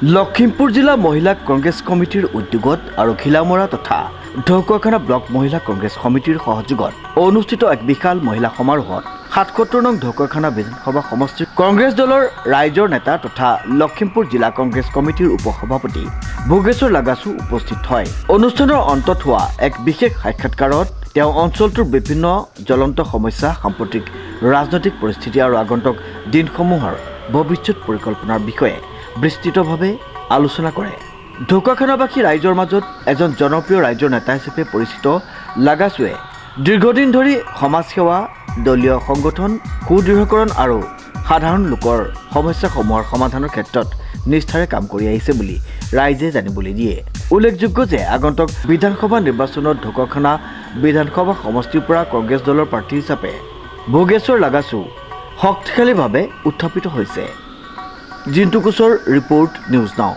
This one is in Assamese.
লখিমপুৰ জিলা মহিলা কংগ্ৰেছ কমিটিৰ উদ্যোগত আৰু ঘিলামৰা তথা ঢকুৱাখানা ব্লক মহিলা কংগ্ৰেছ সমিতিৰ সহযোগত অনুষ্ঠিত এক বিশাল মহিলা সমাৰোহত ৭৭ নং ঢকুৱাখানা বিধানসভা সমষ্টিৰ কংগ্ৰেছ দলৰ ৰাইজৰ নেতা তথা লখিমপুৰ জিলা কংগ্ৰেছ কমিটিৰ উপসভাপতি ভোগেশ্বৰ লাগাছু উপস্থিত হয়। অনুষ্ঠানৰ অন্তত হোৱা এক বিশেষ সাক্ষাৎকাৰত তেওঁ অঞ্চলটোৰ বিভিন্ন জ্বলন্ত সমস্যা, সাম্প্ৰতিক ৰাজনৈতিক পৰিস্থিতি আৰু আগন্তুক দিনসমূহৰ ভৱিষ্যত পৰিকল্পনাৰ বিষয়ে বিস্তৃতভাৱে আলোচনা কৰে। ঢকুৱাখানাবাসী ৰাইজৰ মাজত এজন জনপ্ৰিয় ৰাইজৰ নেতা হিচাপে পৰিচিত লাগাছুৱে দীৰ্ঘদিন ধৰি সমাজসেৱা, দলীয় সংগঠন, সুদৃঢ়কৰণ আৰু সাধাৰণ লোকৰ সমস্যাসমূহৰ সমাধানৰ ক্ষেত্ৰত নিষ্ঠাৰে কাম কৰি আহিছে বুলি ৰাইজে জানিবলৈ দিয়ে। উল্লেখযোগ্য যে আগন্তুক বিধানসভা নিৰ্বাচনত ঢকুৱাখানা বিধানসভা সমষ্টিৰ পৰা কংগ্ৰেছ দলৰ প্ৰাৰ্থী হিচাপে ভোগেশ্বৰ লাগাছু শক্তিশালীভাৱে উত্থাপিত হৈছে। Jintu কোচৰ report, news now.